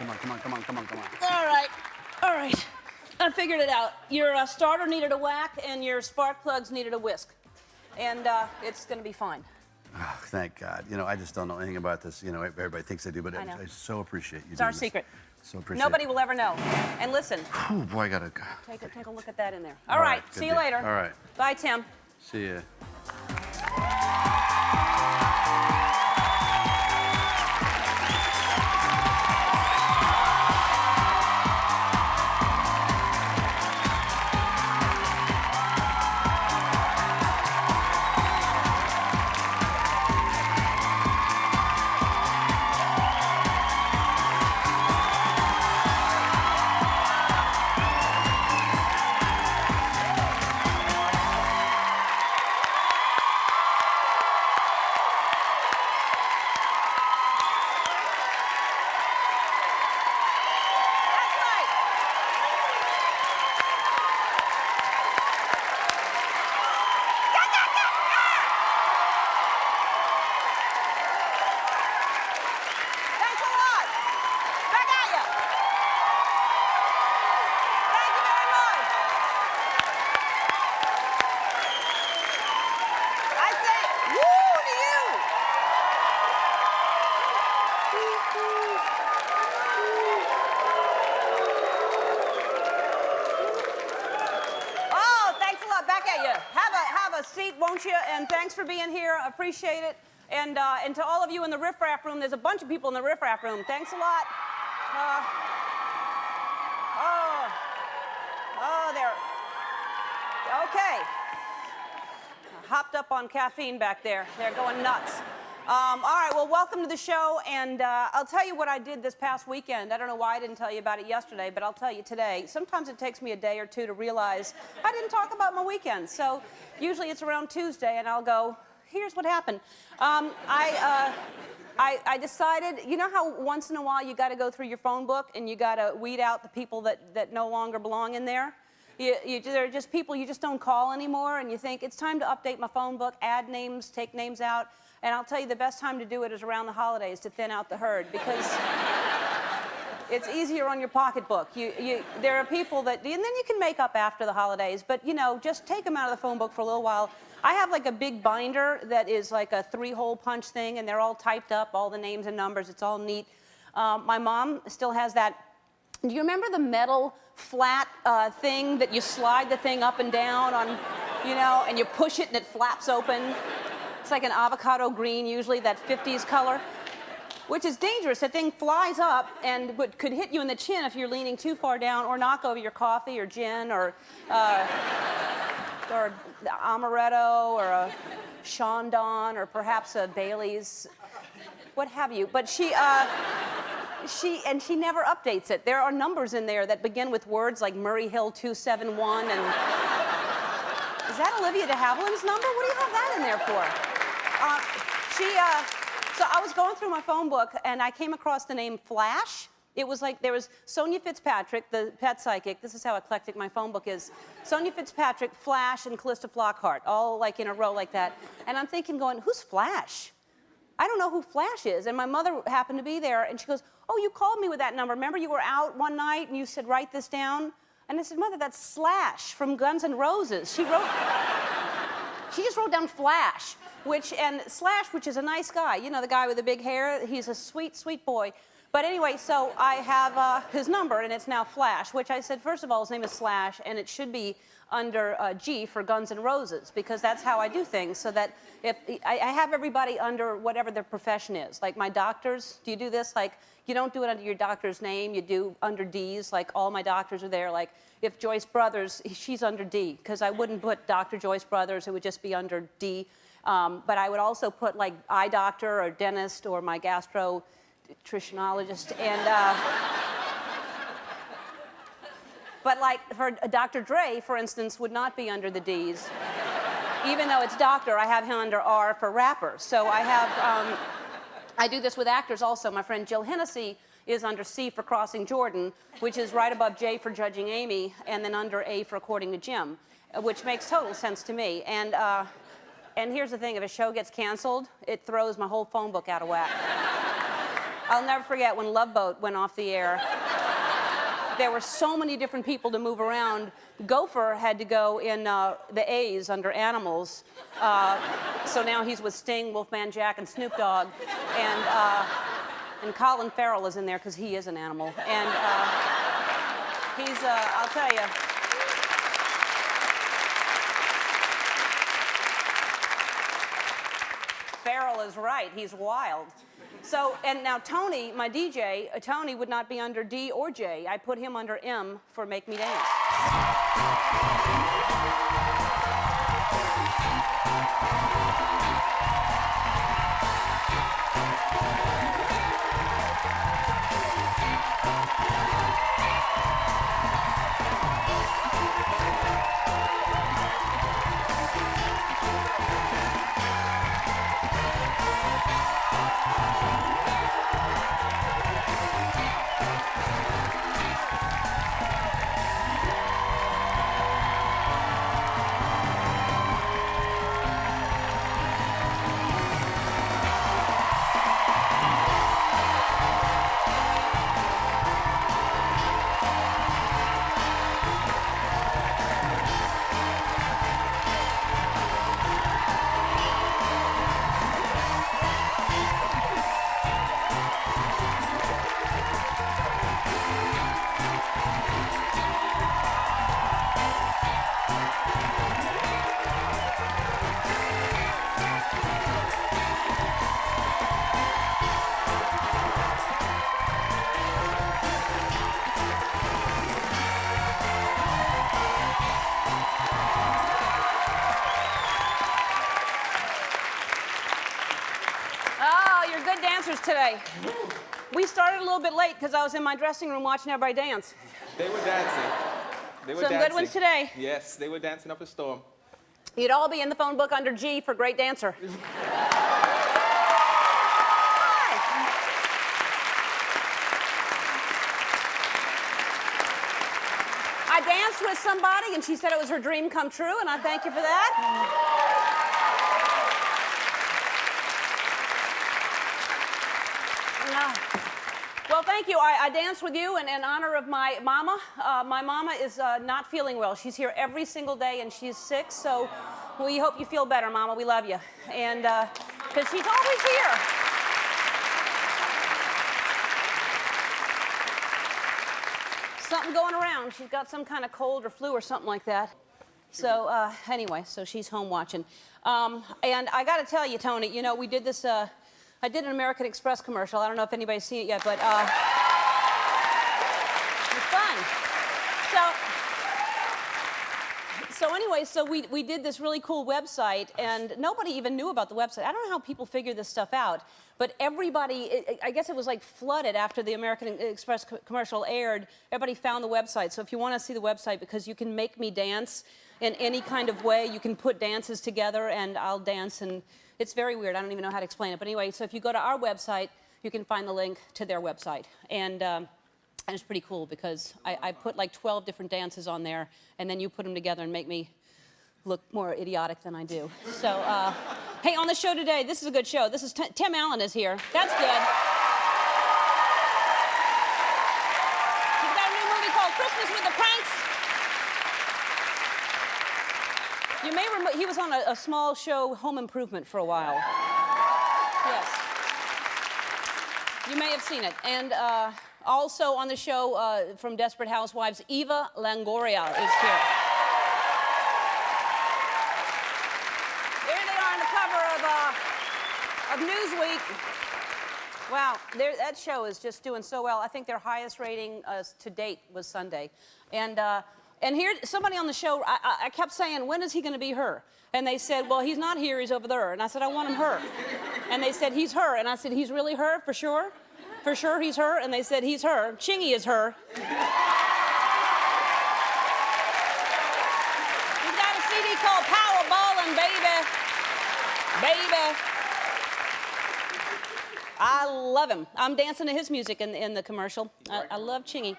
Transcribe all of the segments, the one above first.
Come on. All right. I figured it out. Your starter needed a whack, and your spark plugs needed a whisk. And it's going to be fine. Oh, thank God. You know, I just don't know anything about this. You know, everybody thinks they do, but I so appreciate you. It's our secret. So appreciate Nobody it. will ever know. And listen. Oh, boy, I got to... Take a look at that in there. All right. See you later. All right. Bye, Tim. See ya. Seat, won't you? And thanks for being here. Appreciate it. And to all of you in the riffraff room, there's a bunch of people in the riffraff room. Thanks a lot. There. Okay. Hopped up on caffeine back there. They're going nuts. All right, well, welcome to the show, and I'll tell you what I did this past weekend. I don't know why I didn't tell you about it yesterday, but I'll tell you today. Sometimes it takes me a day or two to realize I didn't talk about my weekend. So usually it's around Tuesday, and I'll go, here's what happened. I decided, you know how once in a while you got to go through your phone book and you got to weed out the people that no longer belong in there? There are just people you just don't call anymore, and you think, it's time to update my phone book, add names, take names out. And I'll tell you, the best time to do it is around the holidays to thin out the herd, because it's easier on your pocketbook. There are people that, and then you can make up after the holidays, but, you know, just take them out of the phone book for a little while. I have like a big binder that is like a 3-hole punch thing, and they're all typed up, all the names and numbers. It's all neat. My mom still has that. Do you remember the metal flat thing that you slide the thing up and down on, you know, and you push it and it flaps open? It's like an avocado green, usually, that 50s color, which is dangerous. The thing flies up and could hit you in the chin if you're leaning too far down, or knock over your coffee or gin or amaretto or a Chandon or perhaps a Bailey's, what have you. But she never updates it. There are numbers in there that begin with words like Murray Hill 271 and... Is that Olivia de Havilland's number? What do you have that in there for? So I was going through my phone book, and I came across the name Flash. It was like there was Sonia Fitzpatrick, the pet psychic. This is how eclectic my phone book is. Sonia Fitzpatrick, Flash, and Callista Flockhart, all like in a row like that. And I'm thinking, going, who's Flash? I don't know who Flash is. And my mother happened to be there, and she goes, oh, you called me with that number. Remember you were out one night, and you said, write this down? And I said, Mother, that's Slash from Guns N' Roses. She just wrote down Flash, and Slash, which is a nice guy. You know, the guy with the big hair, he's a sweet, sweet boy. But anyway, so I have his number, and it's now Flash, which I said, first of all, his name is Slash, and it should be under G for Guns N' Roses, because that's how I do things, so that if I have everybody under whatever their profession is. Like my doctors, do you do this? Like, you don't do it under your doctor's name, you do under D's, like all my doctors are there. Like if Joyce Brothers, she's under D, because I wouldn't put Dr. Joyce Brothers, it would just be under D. But I would also put like eye doctor or dentist or my gastroenterologist, and but like for Dr. Dre, for instance, would not be under the D's. Even though it's doctor, I have him under R for rapper. So I have, I do this with actors also. My friend Jill Hennessy is under C for Crossing Jordan, which is right above J for Judging Amy, and then under A for According to Jim, which makes total sense to me. And here's the thing, if a show gets canceled, it throws my whole phone book out of whack. I'll never forget when Love Boat went off the air. There were so many different people to move around. Gopher had to go in the A's under Animals. So now he's with Sting, Wolfman Jack, and Snoop Dogg. And Colin Farrell is in there because he is an animal. And he's, I'll tell you. Farrell is right. He's wild. So, and now Tony, my DJ, Tony would not be under D or J. I put him under M for Make Me Dance. Today. We started a little bit late because I was in my dressing room watching everybody dance. They were dancing. They were Some dancing. good ones today. Yes, they were dancing up a storm. You'd all be in the phone book under G for great dancer. I danced with somebody and she said it was her dream come true, and I thank you for that. Well, thank you. I danced with you in honor of my mama. My mama is not feeling well. She's here every single day, and she's sick, so we hope you feel better, Mama. We love you. And because she's always here. Something going around. She's got some kind of cold or flu or something like that. So anyway, so she's home watching. And I got to tell you, Tony, you know, we did this... I did an American Express commercial. I don't know if anybody's seen it yet, but it was fun. So anyway, so we did this really cool website, and nobody even knew about the website. I don't know how people figure this stuff out, but everybody, I guess it was like flooded after the American Express commercial aired. Everybody found the website. So if you want to see the website, because you can make me dance in any kind of way, you can put dances together, and I'll dance, and it's very weird. I don't even know how to explain it. But anyway, so if you go to our website, you can find the link to their website. And it's pretty cool because I put like 12 different dances on there, and then you put them together and make me look more idiotic than I do. So, hey, on the show today, this is a good show. This is Tim Allen is here. That's good. He's got a new movie called Christmas with the Kranks. You may remember, he was on a small show, Home Improvement, for a while. Yes. You may have seen it. And also on the show from Desperate Housewives, Eva Longoria is here. There they are on the cover of Newsweek. Wow, that show is just doing so well. I think their highest rating to date was Sunday. And here, somebody on the show, I kept saying, when is he going to be her? And they said, well, he's not here, he's over there. And I said, I want him her. And they said, he's her. And I said, he's really her, for sure? For sure he's her? And they said, he's her. Chingy is her. He's got a CD called Powerballin', baby. Baby. I love him. I'm dancing to his music in the commercial. I love Chingy.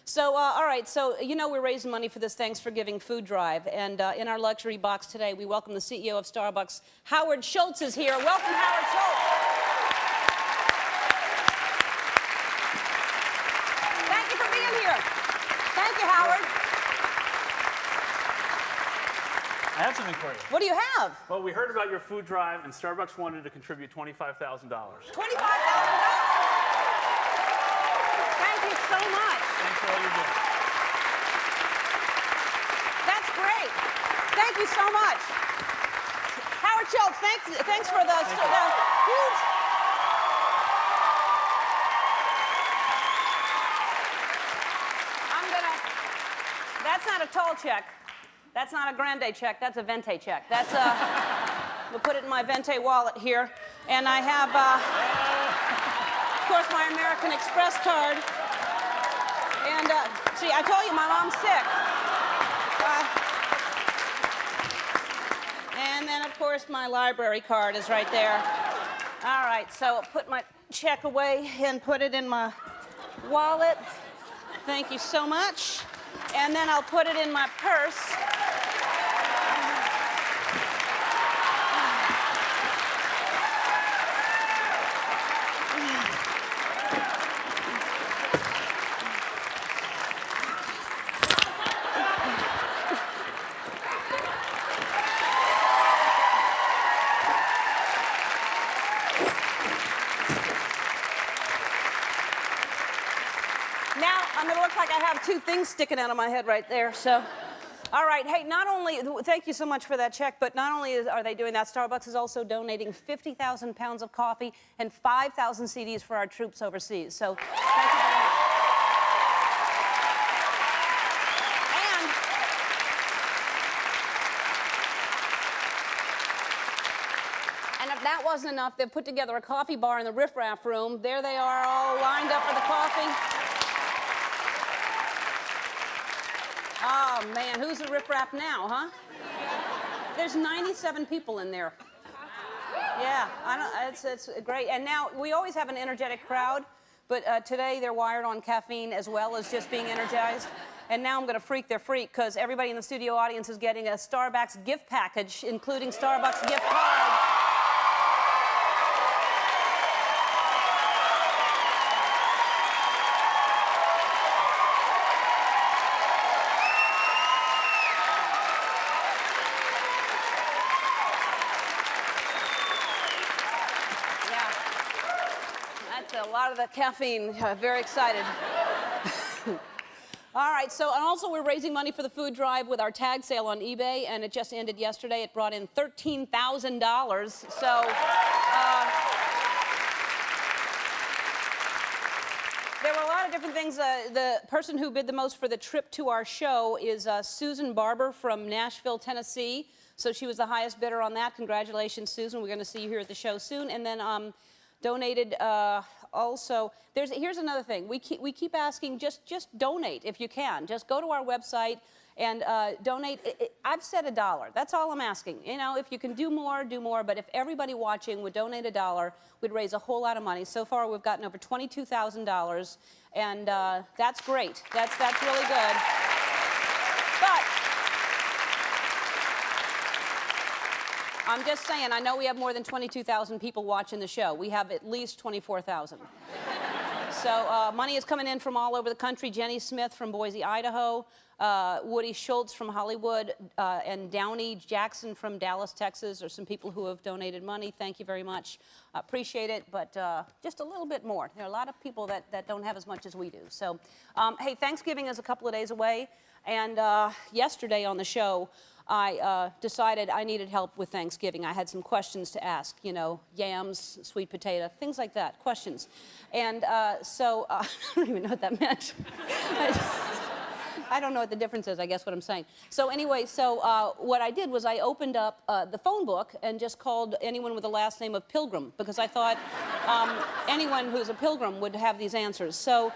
So, all right, so, you know, we're raising money for this Thanksgiving food drive. And in our luxury box today, we welcome the CEO of Starbucks. Howard Schultz is here. Welcome, Howard Schultz. Thank you, Howard. I have something for you. What do you have? Well, we heard about your food drive, and Starbucks wanted to contribute $25,000. $25,000. Thank you so much. Thanks for all you do. That's great. Thank you so much. Howard Schultz, thanks for the huge. That's not a toll check. That's not a grande check. That's a vente check. That's we'll put it in my vente wallet here, and I have, of course, my American Express card. And see, I told you my mom's sick. And then, of course, my library card is right there. All right, so I'll put my check away and put it in my wallet. Thank you so much. And then I'll put it in my purse. Now, I'm going to look like I have two things sticking out of my head right there, so. All right, hey, not only, thank you so much for that check, but not only are they doing that, Starbucks is also donating 50,000 pounds of coffee and 5,000 CDs for our troops overseas. So, thank you very much. And if that wasn't enough, they've put together a coffee bar in the riffraff room. There they are, all lined up for the coffee. Oh, man, who's the riffraff now, huh? There's 97 people in there. Yeah, it's great. And now, we always have an energetic crowd, but today they're wired on caffeine as well as just being energized. And now I'm going to freak their freak, because everybody in the studio audience is getting a Starbucks gift package, including Starbucks gift card. A lot of the caffeine. Very excited. All right, so, and also we're raising money for the food drive with our tag sale on eBay, and it just ended yesterday. It brought in $13,000. So, there were a lot of different things. The person who bid the most for the trip to our show is Susan Barber from Nashville, Tennessee. So she was the highest bidder on that. Congratulations, Susan. We're going to see you here at the show soon. And then donated also. Here's another thing. We keep asking, just donate if you can. Just go to our website and donate. I've said $1. That's all I'm asking. You know, if you can do more, do more. But if everybody watching would donate $1, we'd raise a whole lot of money. So far, we've gotten over $22,000, and that's great. That's really good. But I'm just saying, I know we have more than 22,000 people watching the show. We have at least 24,000. So money is coming in from all over the country. Jenny Smith from Boise, Idaho. Woody Schultz from Hollywood. And Downey Jackson from Dallas, Texas are some people who have donated money. Thank you very much. Appreciate it, but just a little bit more. There are a lot of people that don't have as much as we do. So, hey, Thanksgiving is a couple of days away. And yesterday on the show, I decided I needed help with Thanksgiving. I had some questions to ask, you know, yams, sweet potato, things like that, questions. And so, I don't even know what that meant. I don't know what the difference is, I guess what I'm saying. So anyway, what I did was I opened up the phone book and just called anyone with the last name of Pilgrim, because I thought anyone who's a pilgrim would have these answers. So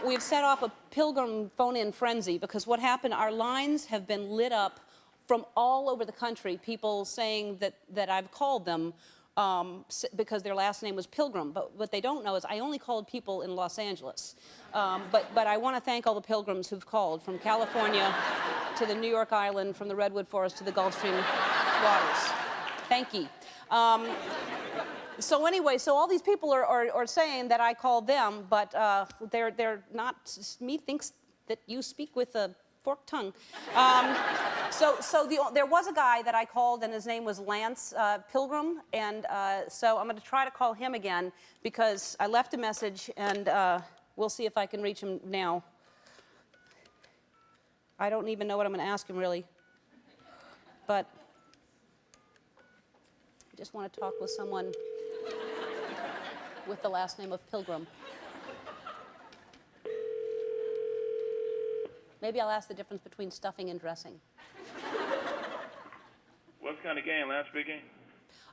we've set off a pilgrim phone-in frenzy, because what happened, our lines have been lit up from all over the country, people saying that I've called them because their last name was Pilgrim. But what they don't know is I only called people in Los Angeles. But I want to thank all the pilgrims who've called, from California to the New York Island, from the Redwood Forest to the Gulf Stream waters. Thank you. So anyway, so all these people are saying that I called them, but they're not. Me thinks that you speak with a forked tongue. There was a guy that I called, and his name was Lance Pilgrim, and so I'm going to try to call him again because I left a message, and we'll see if I can reach him now. I don't even know what I'm going to ask him, really, but I just want to talk with someone with the last name of Pilgrim. Maybe I'll ask the difference between stuffing and dressing. What kind of game? Lance speaking?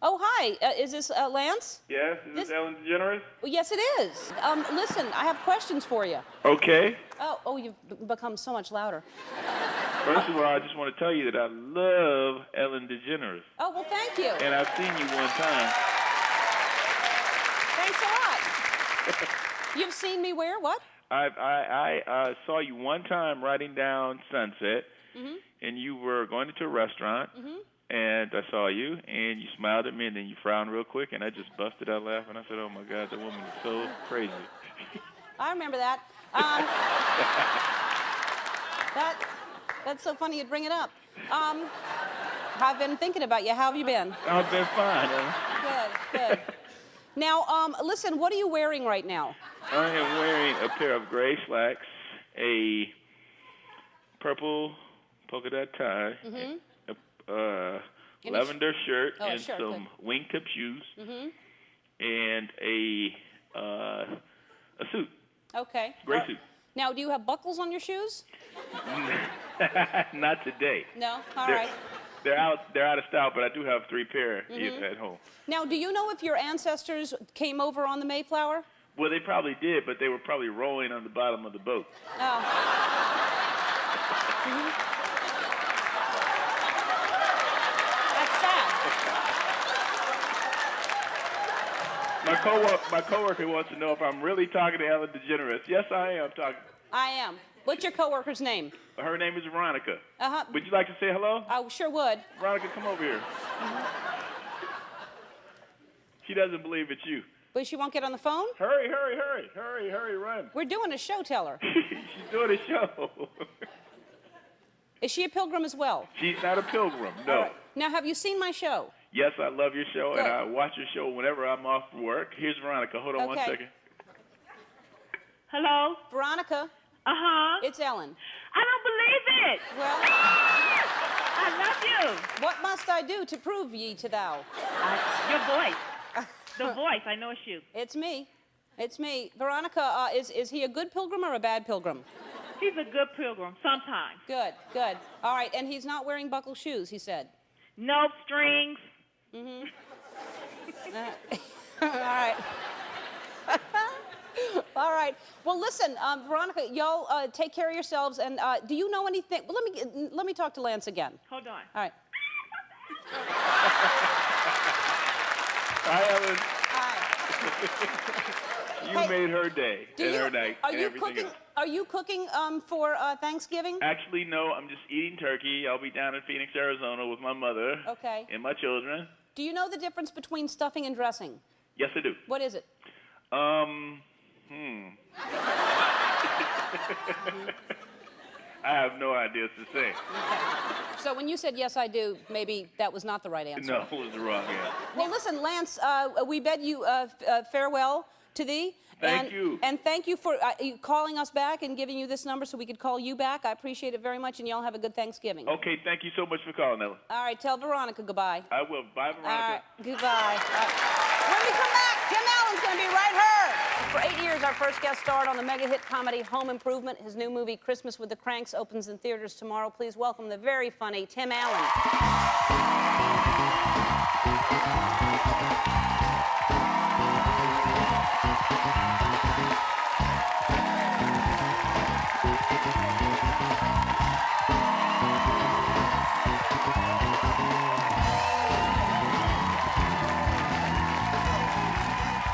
Oh, hi. Is this Lance? Yes? Is this Ellen DeGeneres? Well, yes, it is. Listen, I have questions for you. Okay. Oh, you've become so much louder. First of all, I just want to tell you that I love Ellen DeGeneres. Oh, well, thank you. And I've seen you one time. Thanks a lot. You've seen me where? What? I saw you one time riding down Sunset, and you were going into a restaurant, and I saw you, and you smiled at me, and then you frowned real quick, and I just busted out laughing. I said, oh, my God, that woman is so crazy. I remember that. That's so funny you'd bring it up. I've been thinking about you. How have you been? I've been fine. Huh? Good. Now, listen, what are you wearing right now? I am wearing a pair of gray slacks, a purple polka dot tie, a lavender shirt, and some wingtip shoes, and a suit. Okay. Gray suit. Now, do you have buckles on your shoes? Not today. No? All right. They're out of style, but I do have 3 pair at home. Now, do you know if your ancestors came over on the Mayflower? Well, they probably did, but they were probably rowing on the bottom of the boat. Oh. That's sad. My coworker wants to know if I'm really talking to Ellen DeGeneres. Yes, I am talking. I am. What's your coworker's name? Her name is Veronica. Uh-huh. Would you like to say hello? I sure would. Veronica, come over here. She doesn't believe it's you. But she won't get on the phone? Hurry, run. We're doing a show, tell her. She's doing a show. Is she a pilgrim as well? She's not a pilgrim, no. All right. Now, have you seen my show? Yes, I love your show, Good. and I watch your show whenever I'm off work. Here's Veronica. Hold on 1 second. Hello? Veronica, Uh-huh. it's Ellen. I don't believe it. Well, I love you. what must I do to prove ye to thou? Your voice. The voice. I know it's you. It's me. It's me. Veronica, is he a good pilgrim or a bad pilgrim? He's a good pilgrim sometimes. Good. All right, and he's not wearing buckle shoes, he said. No strings. All right. All right. Well, listen, Veronica, y'all take care of yourselves. And do you know anything? Well, let me talk to Lance again. Hold on. All right. Hi, Ellen. Hi. You made her day and her night Are and you everything cooking? else. Are you cooking for Thanksgiving? Actually, no. I'm just eating turkey. I'll be down in Phoenix, Arizona with my mother Okay. and my children. Do you know the difference between stuffing and dressing? Yes, I do. What is it? I have no idea what to say. So when you said yes, I do, maybe that was not the right answer. No, it was the wrong answer. Well, listen, Lance, we bid you farewell to thee. Thank you. And thank you for you calling us back and giving you this number so we could call you back. I appreciate it very much, and y'all have a good Thanksgiving. Okay, thank you so much for calling, Ella. All right, tell Veronica goodbye. I will. Bye, Veronica. All right, goodbye. When we come back, Tim Allen's going to be right here. For 8 years, our first guest starred on the mega-hit comedy Home Improvement. His new movie, Christmas with the Kranks, opens in theaters tomorrow. Please welcome the very funny Tim Allen.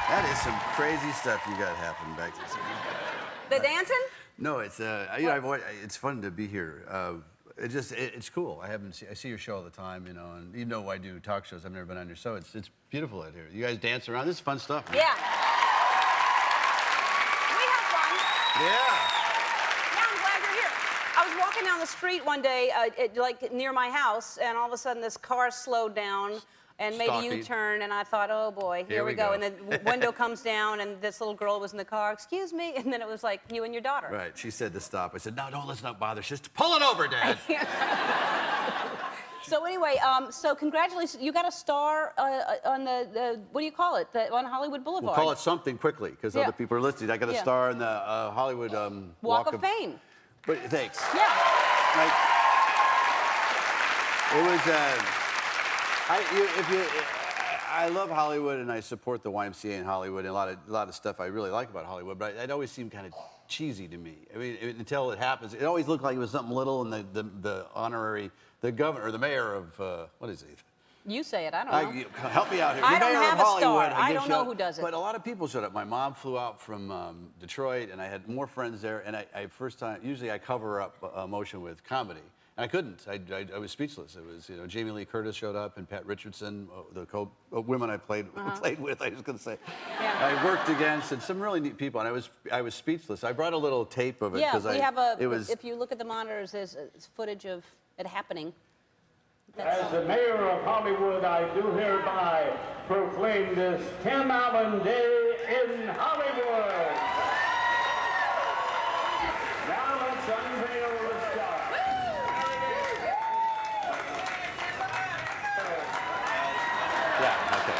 That is some crazy stuff you got happening back there. The dancing? No, it's it's fun to be here. It's cool. I see your show all the time, you know, and even though I do talk shows, I've never been on your show. It's beautiful out here. You guys dance around. This is fun stuff. Man. Yeah. We have fun. Yeah. Yeah, I'm glad you're I was walking down the street one day, like near my house, and all of a sudden this car slowed down and made a Stalking. U-turn, and I thought, oh boy, here we go. And the window comes down, and this little girl was in the car. Excuse me, and then it was like you and your daughter. Right. She said to stop. I said, no, don't let's not bother. Just pull it over, Dad. So anyway, so congratulations. You got a star on the what do you call it? On Hollywood Boulevard. We'll call it something quickly because Yeah. other people are listening. I got a Yeah. star in the Hollywood Walk of Fame. But, thanks. Yeah. Like, it was. I love Hollywood and I support the YMCA in Hollywood and a lot of stuff I really like about Hollywood, but it always seemed kind of cheesy to me. I mean, until it happens, it always looked like it was something little, and the governor or the mayor of what is he? You say it. I don't know. Help me out here. I The don't mayor have of a star. Hollywood, I guess don't know you- who does it. But a lot of people showed up. My mom flew out from Detroit, and I had more friends there. And usually I cover up emotion with comedy. And I couldn't. I was speechless. It was, Jamie Lee Curtis showed up, and Pat Richardson, the women I played with. I was going to say, Yeah. I worked against, and some really neat people, and I was speechless. I brought a little tape of it Yeah, because we have a. It was. If you look at the monitors, there's footage of it happening. As the mayor of Hollywood, I do hereby proclaim this Tim Allen Day in Hollywood. Now let's unveil the star. Yeah. Okay.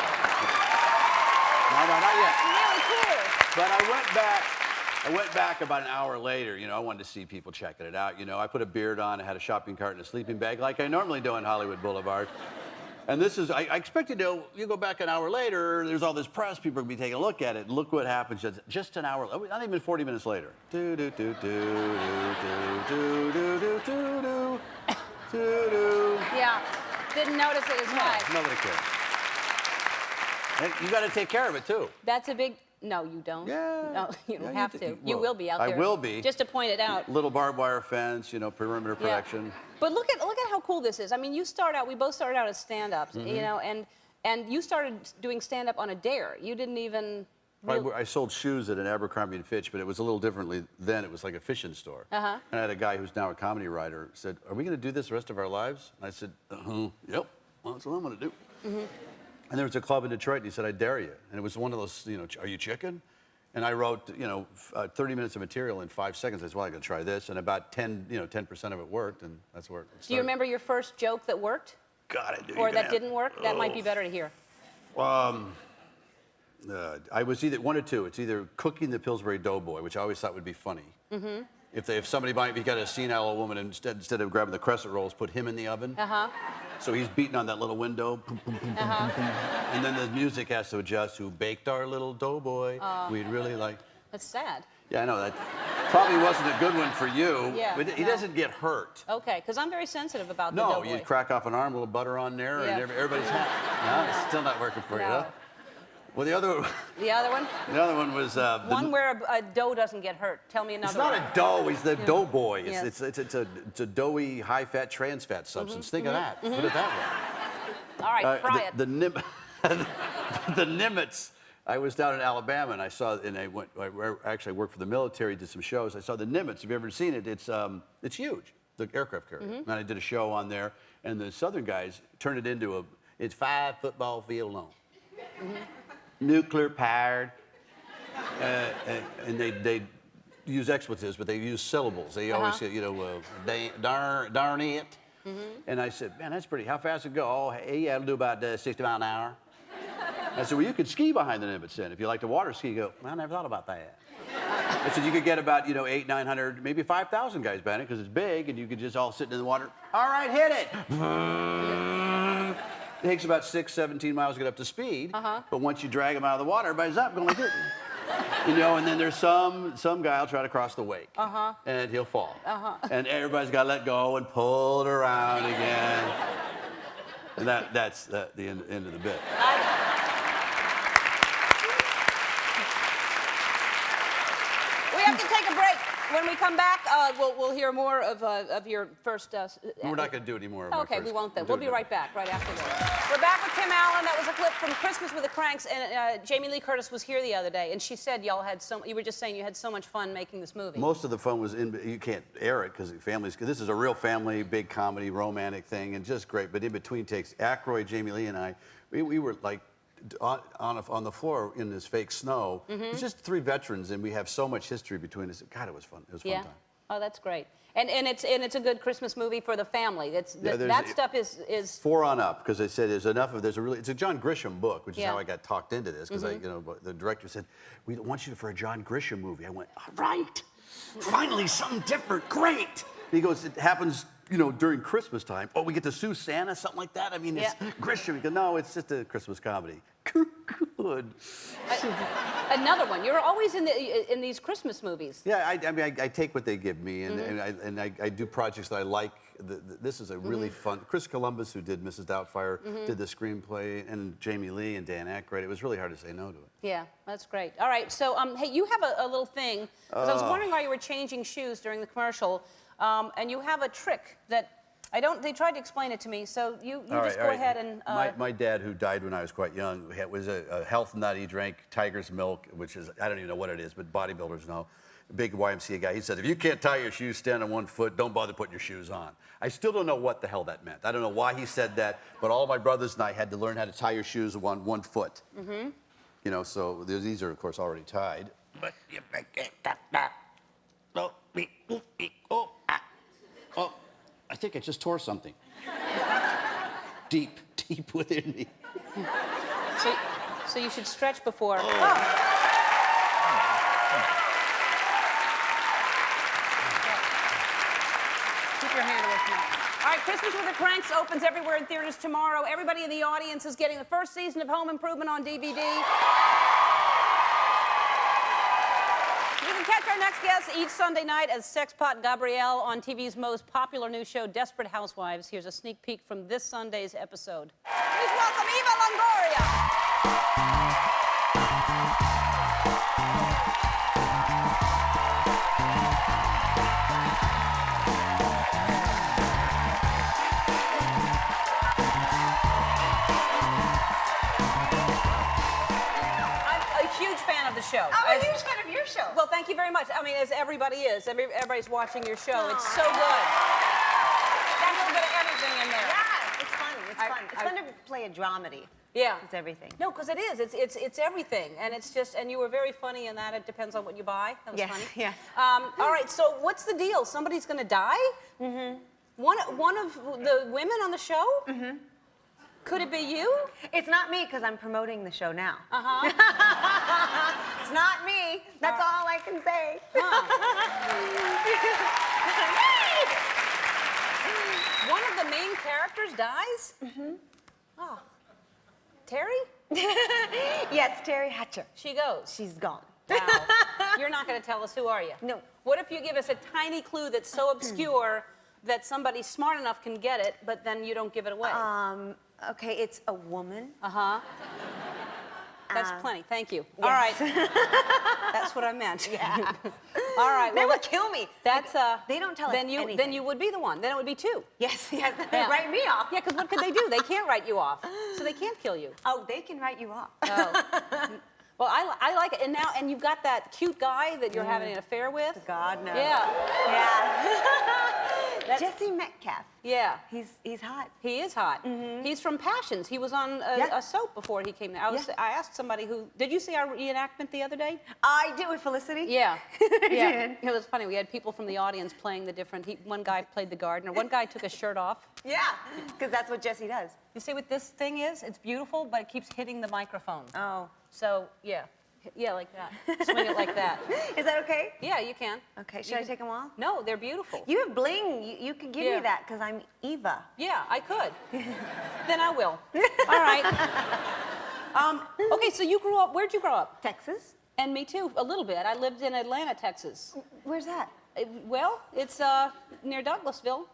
No, not yet. Really cool. But I went back about an hour later. I wanted to see people checking it out. I put a beard on, I had a shopping cart and a sleeping bag like I normally do on Hollywood Boulevard. And this is, I expected you go back an hour later, there's all this press, people are gonna be taking a look at it. Look what happens just an hour, not even 40 minutes later. Do, do, do, do, do, do, do, do, do, do, do, do. Yeah. Didn't notice it as much. Nobody cares. And you gotta take care of it too. That's a big. No, you don't. Yeah. No, you Yeah, don't you have do. to. You You will be out I there. will be. Just to point it out. Little barbed wire fence, perimeter Yeah. protection. But look at how cool this is. I mean, we both started out as stand-ups, Mm-hmm. and you started doing stand-up on a dare. You didn't even. I sold shoes at an Abercrombie & Fitch, but it was a little differently then. It was like a fishing store. Uh-huh. And I had a guy who's now a comedy writer said, "Are we going to do this the rest of our lives?" And I said, "Yep. Well, that's what I'm going to do." Mm-hmm. And there was a club in Detroit, and he said, "I dare you." And it was one of those, "Are you chicken?" And I wrote, 30 minutes of material in 5 seconds. I said, "Well, I'm going to try this." And about 10% of it worked, and that's where it started. Do you remember your first joke that worked, God, I do. or that didn't work? That might be better to hear. I was either one or two. It's either cooking the Pillsbury Doughboy, which I always thought would be funny. Mm-hmm. If somebody might be got a senile old woman, and instead of grabbing the crescent rolls, put him in the oven. Uh-huh. So he's beating on that little window. Boom, boom, boom, boom, boom, boom. And then the music has to adjust. Who baked our little doughboy? We'd really like. That's sad. Yeah, I know that probably wasn't a good one for you. Yeah, But he no. doesn't get hurt. Okay, because I'm very sensitive about the No, doughboy. you crack off an arm, a little butter on there, Yeah. and everybody's happy. No, it's still not working for you, No. huh? Well, the other The other one? was One where a dough doesn't get hurt. Tell me another It's not one. a dough. It's the doughboy. Yes. It's a doughy, high-fat, trans-fat substance. Think of that. Put it that way. All right, fry it. The Nimitz. I was down in Alabama, and I saw, and I actually worked for the military, did some shows. I saw the Nimitz. Have you ever seen it? It's huge, the aircraft carrier. And I did a show on there, and the Southern guys turned it into it's 5 football field long. Nuclear powered. And they use expletives, but they use syllables. They always say, darn it. And I said, man, that's pretty. How fast it go? Oh, hey, yeah, it'll do about 60 miles an hour. I said, well, you could ski behind the Nimitz then. If you like to water ski, you go, well, I never thought about that. I said, you could get about, 800, 900, maybe 5,000 guys behind it because it's big, and you could just all sit in the water. All right, hit it. It takes about 17 miles to get up to speed. But once you drag them out of the water, everybody's up, going like this. And then there's some guy will try to cross the wake. And he'll fall. And everybody's got to let go and pull it around again. And that's the end of the bit. We have to take a break. When we come back, we'll hear more of your first. We're not going to do any more of our Okay, first. we won't then. We'll We'll do be it. right back, right after this. We're back with Tim Allen. That was a clip from Christmas with the Kranks, and Jamie Lee Curtis was here the other day, and she said you were just saying you had so much fun making this movie. Most of the fun was you can't air it because this is a real family, big comedy, romantic thing, and just great. But in between takes, Aykroyd, Jamie Lee, and I, we were like on the floor in this fake snow. It's just three veterans, and we have so much history between us. God, it was fun. It was a fun time. Oh, that's great. And it's a good Christmas movie for the family. That stuff is 4 on up, because they said it's a John Grisham book, which is Yeah. how I got talked into this, because the director said, we want you for a John Grisham movie. I went, all right, finally something different, great. He goes, it happens, during Christmas time. Oh, we get to sue Santa, something like that? I mean, it's Grisham. He goes, no, it's just a Christmas comedy. Good. another one. You're always in these Christmas movies. Yeah, I take what they give me, and I do projects that I like. This is a really fun. Chris Columbus, who did Mrs. Doubtfire, did the screenplay, and Jamie Lee and Dan Aykroyd. It was really hard to say no to it. Yeah, that's great. All right, so hey, you have a little thing, because I was wondering why you were changing shoes during the commercial, and you have a trick that they tried to explain it to me, so you just go ahead and... My dad, who died when I was quite young, was a health nut. He drank tiger's milk, which is, I don't even know what it is, but bodybuilders know. Big YMCA guy. He said, if you can't tie your shoes, stand on 1 foot, don't bother putting your shoes on. I still don't know what the hell that meant. I don't know why he said that, but all my brothers and I had to learn how to tie your shoes on 1 foot. So these are, of course, already tied. But you oh, I think I just tore something. Deep within me. So you should stretch before... Keep your hand away from that. All right, Christmas with the Kranks opens everywhere in theaters tomorrow. Everybody in the audience is getting the first season of Home Improvement on DVD. You can catch our next guest each Sunday night as Sexpot Gabrielle on TV's most popular new show, Desperate Housewives. Here's a sneak peek from this Sunday's episode. Please welcome Eva Longoria. The show. I'm a huge fan of your show. Well, thank you very much. I mean, as everybody is. Everybody's watching your show. It's so good. Got a little bit of everything in there. Yeah, it's fun. It's fun. It's fun to play a dramedy. Yeah. It's everything. No, because it is. It's everything. And it's just, and you were very funny in that. It depends on what you buy. That was funny. Yes. All right, so what's the deal? Somebody's going to die? One of the women on the show? Could it be you? It's not me, because I'm promoting the show now. Uh-huh. It's not me. That's all I can say. One of the main characters dies? Oh. Terry? Yes, Terry Hatcher. She goes. She's gone. Wow. You're not going to tell us, who are you? No. What if you give us a tiny clue that's so obscure that somebody smart enough can get it, but then you don't give it away? Okay, it's a woman. Uh-huh. That's plenty. Thank you. All right. That's what I meant. Yeah. All right. They well, would kill me. That's They don't tell us anything. Then you would be the one. Then it would be 2. Yes. They Yeah. write me off. Yeah, because what could they do? They can't write you off, so they can't kill you. Oh, they can write you off. Oh. Well, I like it, and you've got that cute guy that you're having an affair with. God, no. Yeah. Yeah. Jesse Metcalf. Yeah. He's hot. He is hot. He's from Passions. He was on a soap before he came there. I asked somebody did you see our reenactment the other day? I did with Felicity. Yeah. I Yeah. did. It was funny. We had people from the audience playing the different. One guy played the gardener. One guy took his shirt off. Yeah, because that's what Jesse does. You see what this thing is? It's beautiful, but it keeps hitting the microphone. Oh. So, yeah. Yeah, like that. Swing it like that. Is that okay? Yeah, you can. Okay, should I take them off? No, they're beautiful. You have bling. You can give Yeah. me that because I'm Eva. Yeah, I could. Then I will. All right. Okay, so you grew up, where'd you grow up? Texas. And me too, a little bit. I lived in Atlanta, Texas. Where's that? Well, it's near Douglasville.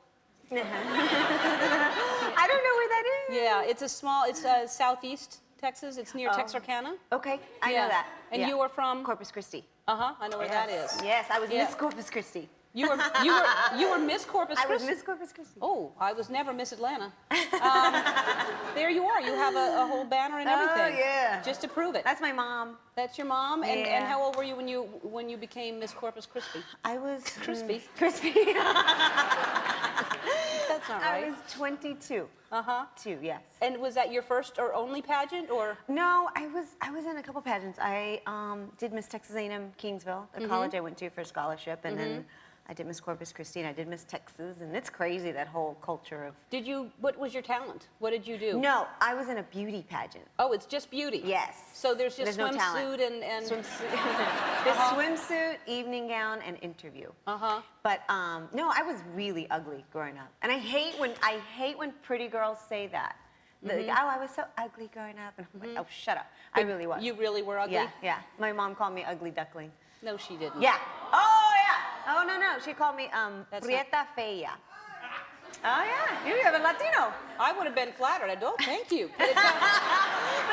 I don't know where that is. Yeah, it's southeast Texas. It's near Texarkana. Okay, I Yeah. know that. And Yeah. you were from? Corpus Christi. I know where that is. Yes, I was Yeah. Miss Corpus Christi. You were Miss Corpus I was Christi? Miss Corpus Christi. Oh, I was never Miss Atlanta. There you are. You have a whole banner and everything. Oh, yeah. Just to prove it. That's my mom. That's your mom? And Yeah. how old were you when you became Miss Corpus Christi? I was... Crispy. Crispy. That's not right. I was 22. Two, yes. And was that your first or only pageant, or? No, I was in a couple pageants. I did Miss Texas A&M Kingsville, the college I went to for scholarship, and then I did Miss Corpus Christi, and I did Miss Texas, and it's crazy, that whole culture of... What was your talent? What did you do? No, I was in a beauty pageant. Oh, it's just beauty? Yes. So there's just no talent. swimsuit and... Swimsuit. There's swimsuit, evening gown, and interview. But no, I was really ugly growing up, and I hate when pretty girls say that. Like, oh, I was so ugly growing up, and I'm like, oh, shut up. I really was. You really were ugly? Yeah, yeah. My mom called me ugly duckling. No, she didn't. Yeah. Oh, yeah. Oh, no. She called me Prieta Fea. Oh, yeah. You have a Latino. I would have been flattered. Oh, thank you. But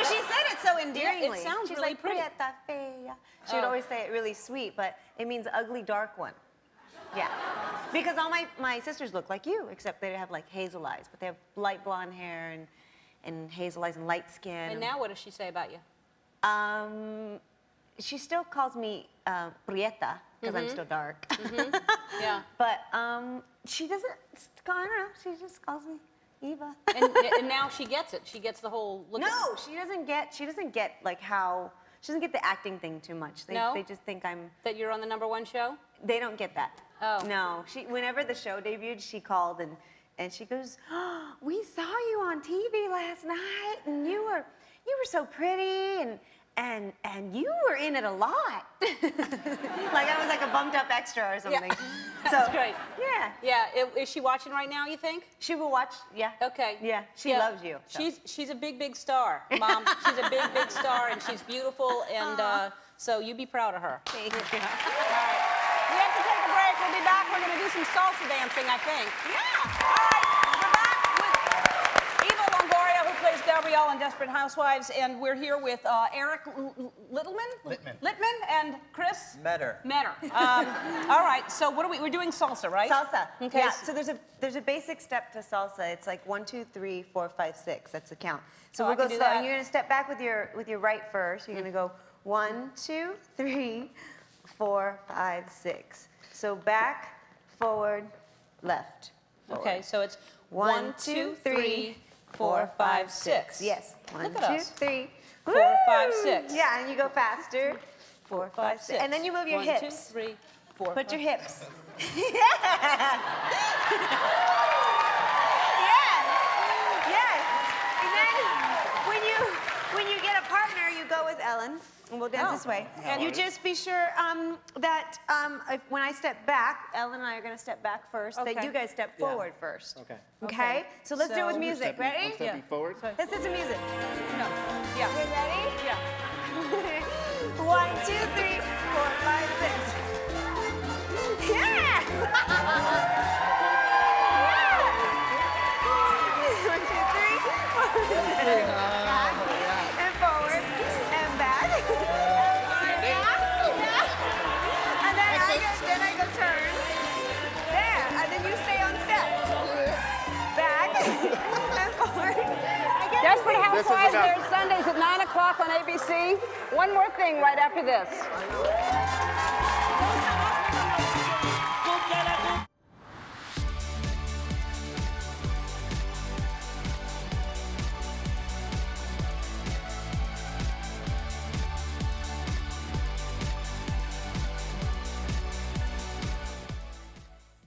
she said it so endearingly. It sounds She's really like, pretty. Prieta Fea. She would always say it really sweet, but it means ugly dark one. Yeah. Because all my sisters look like you, except they have like hazel eyes, but they have light blonde hair and hazel eyes and light skin. And now what does she say about you? She still calls me Prieta, because I'm still dark. Yeah. But she doesn't, I don't know, she just calls me Eva. And now she gets it. She gets the whole look. No, she doesn't get like how, she doesn't get the acting thing too much. No? They just think I'm... That you're on the #1 show? They don't get that. Oh. No, whenever the show debuted, she called and she goes, oh, we saw you on TV last night, and you were so pretty, and you were in it a lot. Like I was like a bumped up extra or something. Yeah. That's great. Yeah. Yeah. Is she watching right now, you think? She will watch, yeah. Okay. Yeah, she loves you. So. She's a big star, Mom. She's a big star, and she's beautiful, and so you be proud of her. Thank you. All right. We have to take a break. We'll be back. We're going to do some salsa dancing, I think. Yeah. All right. We're back with Eva Longoria, who plays Gabrielle on Desperate Housewives, and we're here with Eric Littman and Chris Metter. All right. So what are we're doing salsa, right? Salsa. Okay. Yeah. So there's a basic step to salsa. It's like 1, 2, 3, 4, 5, 6. That's the count. So Oh, we'll I go can do slow. that. And you're gonna step back with your right first. You're gonna go 1, 2, 3, 4, 5, 6. So back, forward, left. Forward. Okay. So it's 1, 2, 3, 4, 5, 6. Yes. 1, Look 2, at us. 3, 4, 5, Woo! 6. Yeah, and you go faster. 4, 5, 6. And then you move your 1, hips. 2, 3, 4. Put 5. your hips. Yeah. Yes. And then when you get a partner, you go with Ellen, and we'll dance this way. And you just be sure that when I step back, Ellen and I are going to step back first. That Okay. you guys step forward first. Okay. Okay. So let's do it with music. Ready? I'm stepping forward. Let's do some music. No. Yeah. You ready? Yeah. 1, 2, 3, 4, 5, 6. Yes! Yeah! 1, 2, 3, 4, back and forward and back. And then I go turn. There, and then you stay on step. Back and forward. Desperate Housewives, about- they're Sundays at 9 o'clock on ABC. One more thing right after this.